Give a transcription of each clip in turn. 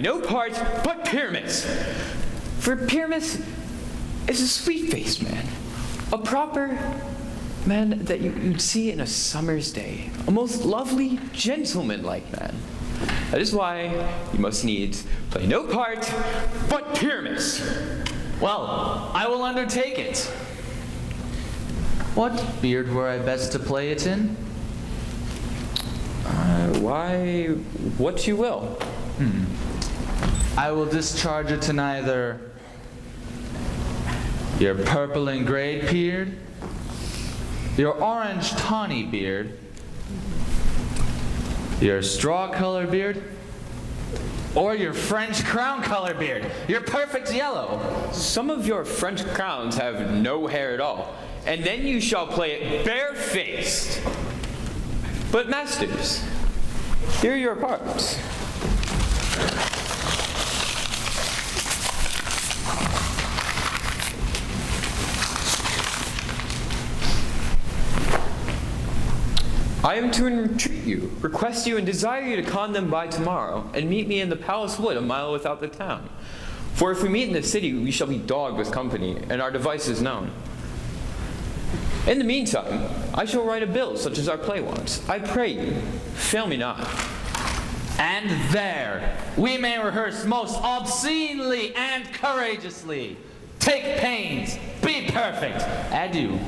no part but Pyramus. For Pyramus is a sweet-faced man, a proper man that you'd see in a summer's day, a most lovely, gentleman-like man. That is why you must needs play no part but Pyramus. Well, I will undertake it. What beard were I best to play it in? Why, what you will. I will discharge it in either your purple and gray beard, your orange tawny beard, your straw-colored beard, or your French crown-colored beard, your perfect yellow. Some of your French crowns have no hair at all, and then you shall play it barefaced. But masters, here are your parts. I am to entreat you, request you, and desire you to con them by tomorrow, and meet me in the palace wood a mile without the town. For if we meet in the city, we shall be dogged with company, and our devices known. In the meantime, I shall write a bill such as our play wants. I pray you, fail me not. And there, we may rehearse most obscenely and courageously. Take pains, be perfect, adieu.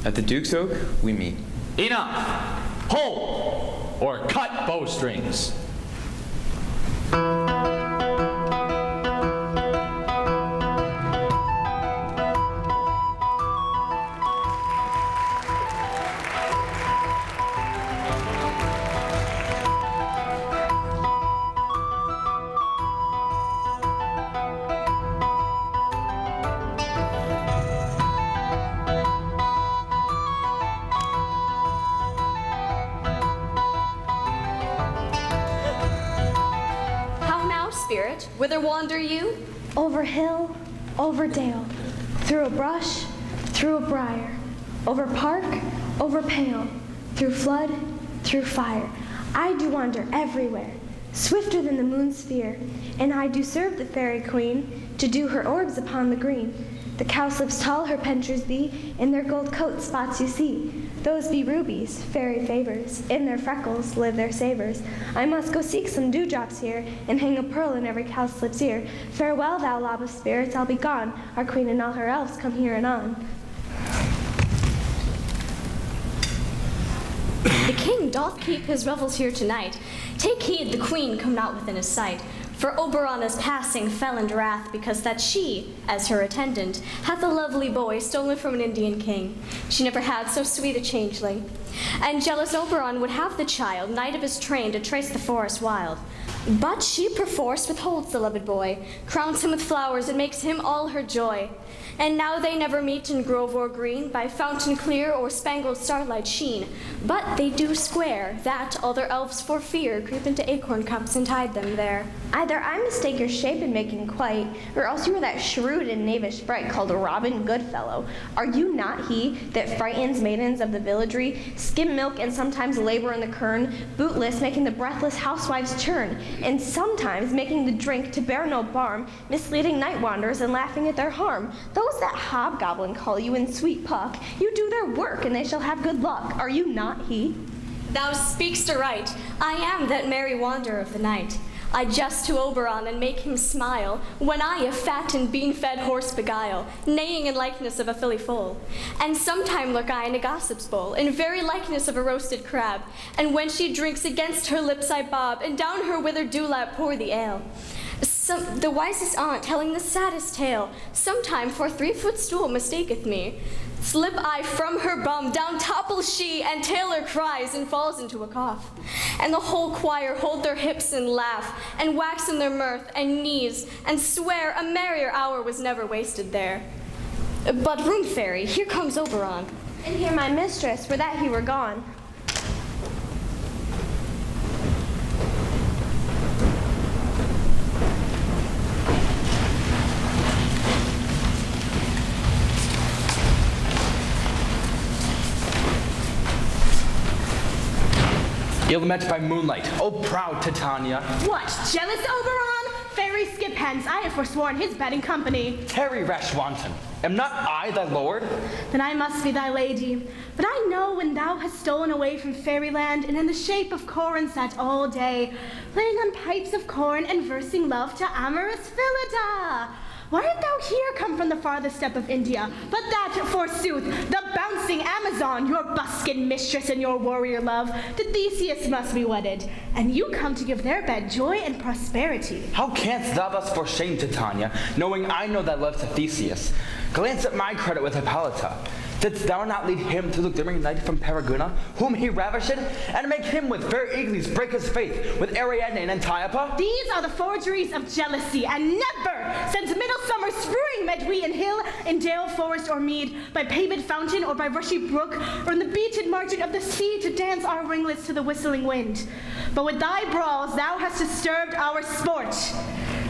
At the Duke's Oak, we meet. Enough! Hold, or cut bowstrings. Whither wander you? Over hill, over dale, through a brush, through a briar, over park, over pale, through flood, through fire. I do wander everywhere, swifter than the moon's sphere, and I do serve the fairy queen to do her orbs upon the green. The cowslips tall her penchers be, in their gold coat spots you see. Those be rubies, fairy favors, in their freckles live their savors. I must go seek some dewdrops here, and hang a pearl in every cowslip's ear. Farewell, thou lob of spirits, I'll be gone. Our queen and all her elves come here and on. The king doth keep his revels here tonight. Take heed the queen come not within his sight. For Oberon is passing fell and wrath, because that she, as her attendant, hath a lovely boy stolen from an Indian king. She never had so sweet a changeling. And jealous Oberon would have the child, knight of his train, to trace the forest wild. But she perforce withholds the loved boy, crowns him with flowers, and makes him all her joy. And now they never meet in grove or green, by fountain clear or spangled starlight sheen. But they do square, that all their elves for fear creep into acorn cups and hide them there. Either I mistake your shape in making quite, or else you are that shrewd and knavish sprite called Robin Goodfellow. Are you not he that frightens maidens of the villagery, skim milk and sometimes labor in the kern, bootless, making the breathless housewives churn, and sometimes making the drink to bear no barm, misleading night wanderers and laughing at their harm? Those that hobgoblin call you in sweet puck, you do their work and they shall have good luck. Are you not he? Thou speak'st aright. I am that merry wanderer of the night. I jest to Oberon and make him smile, when I a fat and bean-fed horse beguile, neighing in likeness of a filly foal. And sometime lurk I in a gossip's bowl, in very likeness of a roasted crab, and when she drinks against her lips I bob, and down her withered dewlap pour the ale. The wisest aunt telling the saddest tale, sometime for 3-foot stool mistaketh me. Slip I from her bum, down topples she, and Taylor cries and falls into a cough. And the whole choir hold their hips and laugh, and wax in their mirth and knees, and swear a merrier hour was never wasted there. But room fairy, here comes Oberon. And here my mistress, for that he were gone. Ill met by moonlight, O proud Titania. What, jealous Oberon? hence, I have forsworn his bed and company. Tarry, rash wanton. Am not I thy lord? Then I must be thy lady. But I know when thou hast stolen away from fairyland, and in the shape of Corin sat all day, playing on pipes of corn and versing love to amorous Phillida. Why art thou here come from the farthest step of India, but that, forsooth, the bouncing Amazon, your buskin mistress and your warrior love, to Theseus must be wedded, and you come to give their bed joy and prosperity. How canst thou thus for shame, Titania, knowing I know thy love to Theseus? Glance at my credit with Hippolyta. Didst thou not lead him to the glimmering night from Periguna, whom he ravished, and make him with fair Eagles break his faith with Ariadne and Antiopa? These are the forgeries of jealousy, and never, since midsummer spring, met we in hill, in dale, forest, or mead, by paved fountain, or by rushy brook, or in the beaten margin of the sea, to dance our ringlets to the whistling wind. But with thy brawls thou hast disturbed our sport.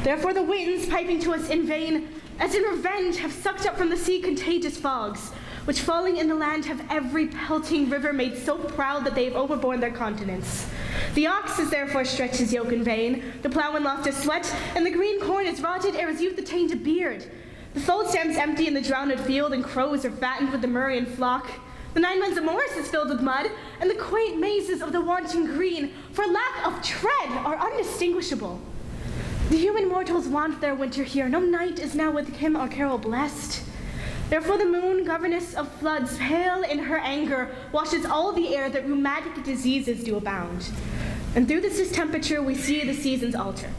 Therefore the winds, piping to us in vain, as in revenge, have sucked up from the sea contagious fogs, which falling in the land have every pelting river made so proud that they have overborne their continents. The ox is therefore stretched his yoke in vain, the ploughman lost his sweat, and the green corn is rotted ere his youth attained a beard. The fold stands empty in the drowned field, and crows are fattened with the murrian flock. The 9 months of Morris is filled with mud, and the quaint mazes of the wanton green, for lack of tread, are undistinguishable. The human mortals want their winter here, no night is now with him our carol blessed. Therefore the moon, governess of floods, pale in her anger, washes all the air that rheumatic diseases do abound. And through this distemperature we see the seasons alter.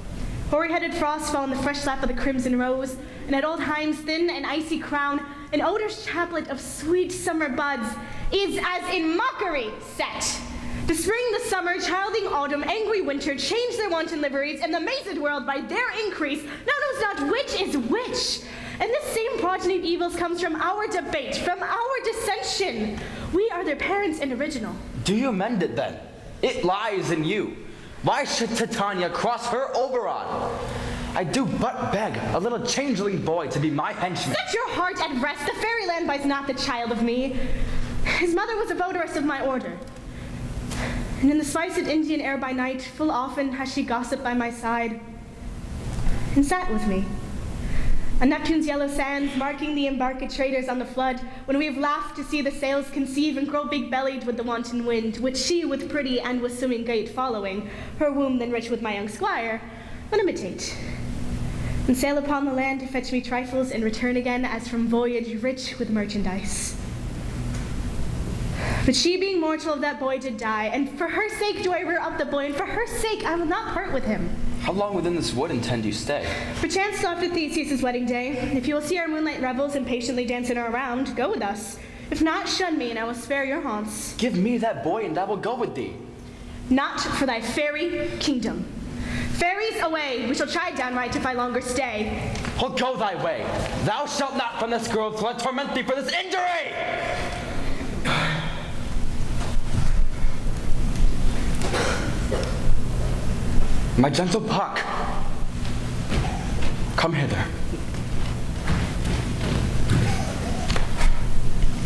Hoary-headed frosts fall on the fresh lap of the crimson rose, and at all times thin and icy crown, an odorous chaplet of sweet summer buds, is as in mockery set. The spring, the summer, childing autumn, angry winter, change their wanton liveries, and the mazed world by their increase now knows not which is which. And this same progeny of evils comes from our debate, from our dissension. We are their parents and original. Do you amend it then? It lies in you. Why should Titania cross her Oberon? I do but beg a little changeling boy to be my henchman. Set your heart at rest. The fairyland buys not the child of me. His mother was a votaress of my order. And in the spiced Indian air by night, full often has she gossiped by my side and sat with me. On Neptune's yellow sands, marking the embarked traders on the flood, when we have laughed to see the sails conceive and grow big-bellied with the wanton wind, which she with pretty and with swimming gait following, her womb then rich with my young squire, would imitate, and sail upon the land to fetch me trifles and return again as from voyage rich with merchandise. But she being mortal of that boy did die, and for her sake do I rear up the boy, and for her sake I will not part with him. How long within this wood intend you stay? Perchance till after Theseus' wedding day. If you will see our moonlight revels and patiently dance in our round, go with us. If not, shun me, and I will spare your haunts. Give me that boy, and I will go with thee. Not for thy fairy kingdom. Fairies away, we shall try downright if I longer stay. Oh, go thy way. Thou shalt not from this girl till I torment thee for this injury! My gentle Puck, come hither.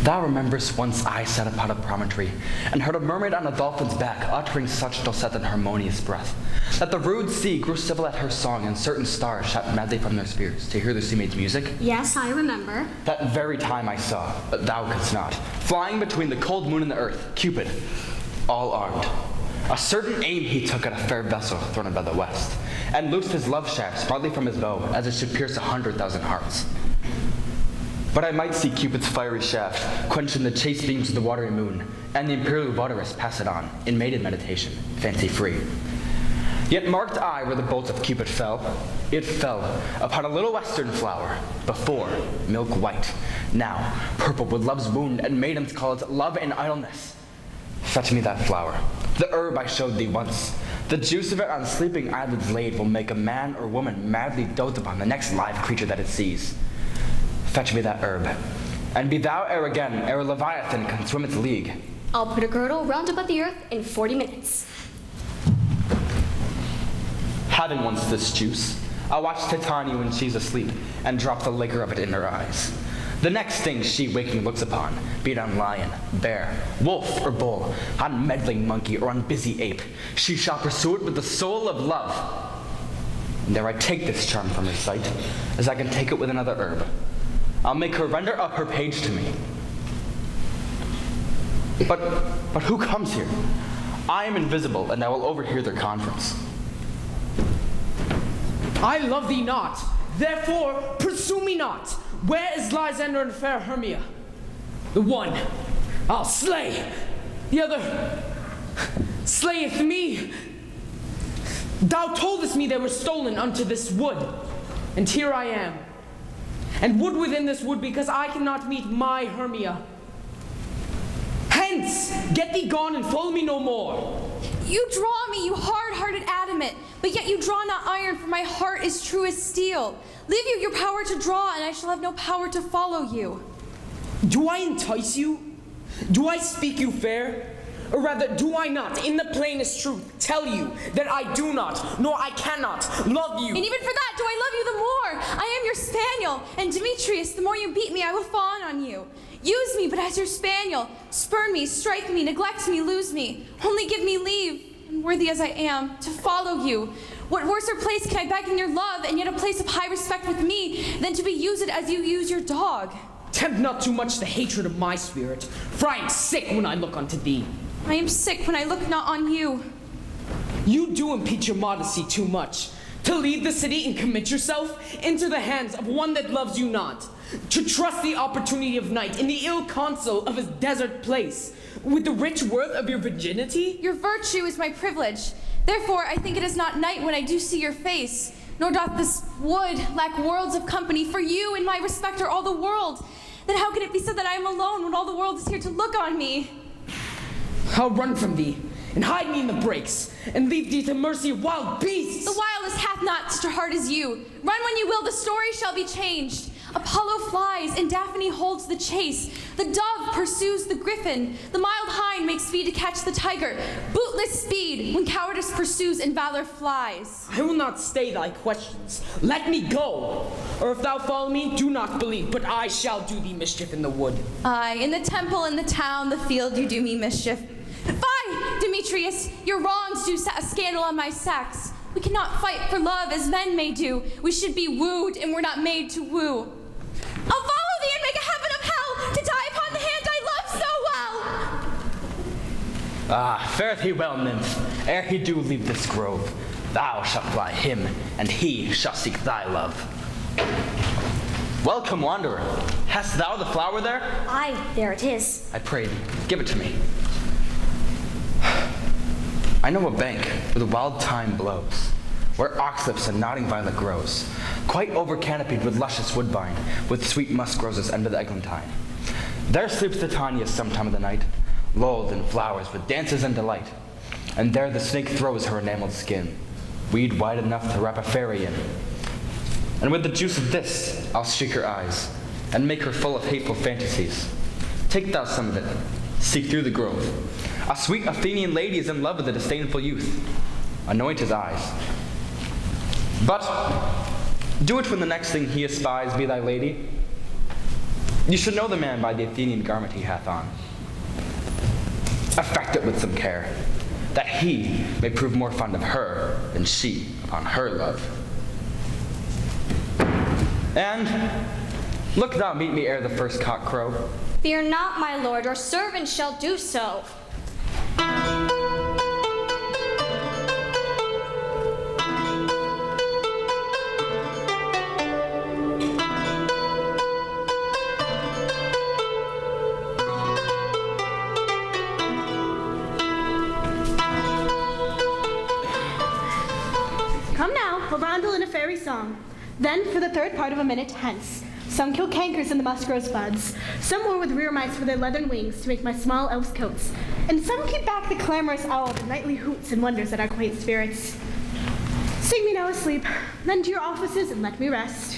Thou rememberest once I sat upon a promontory and heard a mermaid on a dolphin's back uttering such dulcet and harmonious breath, that the rude sea grew civil at her song, and certain stars shot madly from their spheres to hear the sea maid's music? Yes, I remember. That very time I saw, but thou couldst not, flying between the cold moon and the earth, Cupid, all armed. A certain aim he took at a fair vessel thrown by the west, and loosed his love shaft smartly from his bow, as it should pierce 100,000 hearts. But I might see Cupid's fiery shaft quench in the chaste beams of the watery moon, and the imperial votaress pass it on, in maiden meditation, fancy-free. Yet marked I where the bolt of Cupid fell. It fell upon a little western flower, before milk white, now purple with love's wound, and maidens call it love and idleness. Fetch me that flower, the herb I showed thee once. The juice of it on sleeping eyelids laid will make a man or woman madly dote upon the next live creature that it sees. Fetch me that herb, and be thou ere again, ere Leviathan can swim its league. I'll put a girdle round about the earth in 40 minutes. Having once this juice, I'll watch Titania when she's asleep, and drop the liquor of it in her eyes. The next thing she waking looks upon, be it on lion, bear, wolf, or bull, on meddling monkey, or on busy ape, she shall pursue it with the soul of love. And dare I take this charm from her sight, as I can take it with another herb. I'll make her render up her page to me. But who comes here? I am invisible, and I will overhear their conference. I love thee not, therefore pursue me not. Where is Lysander and fair Hermia? The one I'll slay, the other slayeth me. Thou toldest me they were stolen unto this wood, and here I am. And wood within this wood, because I cannot meet my Hermia. Hence, get thee gone and follow me no more. You draw me, you hard-hearted adamant, but yet you draw not iron, for my heart is true as steel. Leave you your power to draw, and I shall have no power to follow you. Do I entice you? Do I speak you fair? Or rather, do I not, in the plainest truth, tell you that I do not, nor I cannot, love you? And even for that, do I love you the more? I am your spaniel, and Demetrius, the more you beat me, I will fawn on you. Use me, but as your spaniel. Spurn me, strike me, neglect me, lose me. Only give me leave, unworthy as I am, to follow you. What worser place can I beg in your love, and yet a place of high respect with me, than to be used as you use your dog? Tempt not too much the hatred of my spirit, for I am sick when I look unto thee. I am sick when I look not on you. You do impeach your modesty too much. To leave the city and commit yourself into the hands of one that loves you not. To trust the opportunity of night in the ill counsel of a desert place. With the rich worth of your virginity? Your virtue is my privilege. Therefore, I think it is not night when I do see your face. Nor doth this wood lack worlds of company, for you and my respect are all the world. Then how can it be said that I am alone when all the world is here to look on me? I'll run from thee, and hide me in the brakes, and leave thee to mercy of wild beasts. The wildest hath not such a heart as you. Run when you will, the story shall be changed. Apollo flies, and Daphne holds the chase. The dove pursues the griffin. The mild hind makes speed to catch the tiger. Bootless speed, when cowardice pursues and valor flies. I will not stay thy questions. Let me go. Or if thou follow me, do not believe, but I shall do thee mischief in the wood. Aye, in the temple, in the town, the field, you do me mischief. Fie, Demetrius, your wrongs do set a scandal on my sex. We cannot fight for love as men may do. We should be wooed, and we're not made to woo. I'll follow thee and make a heaven of hell to die upon the hand I love so well. Ah, fare thee well, nymph. Ere he do leave this grove, thou shalt fly him, and he shall seek thy love. Welcome, wanderer. Hast thou the flower there? Aye, there it is. I pray thee, give it to me. I know a bank where the wild thyme blows, where oxlips and nodding violet grows, quite over-canopied with luscious woodbine, with sweet musk roses under the eglantine. There sleeps Titania sometime of the night, lulled in flowers with dances and delight. And there the snake throws her enameled skin, weed wide enough to wrap a fairy in. And with the juice of this, I'll shake her eyes, and make her full of hateful fantasies. Take thou some of it, seek through the grove. A sweet Athenian lady is in love with a disdainful youth. Anoint his eyes. But do it when the next thing he espies be thy lady. You should know the man by the Athenian garment he hath on. Affect it with some care, that he may prove more fond of her than she upon her love. And look thou meet me ere the first cock crow. Fear not, my lord, your servant shall do so. Come now, we'll roundel in a fairy song. Then, for the third part of a minute hence, some kill cankers in the musk-rose buds, some war with rear mice for their leathern wings to make my small elves' coats, and some keep back the clamorous owl with nightly hoots and wonders at our quaint spirits. Sing me now asleep, then to your offices and let me rest.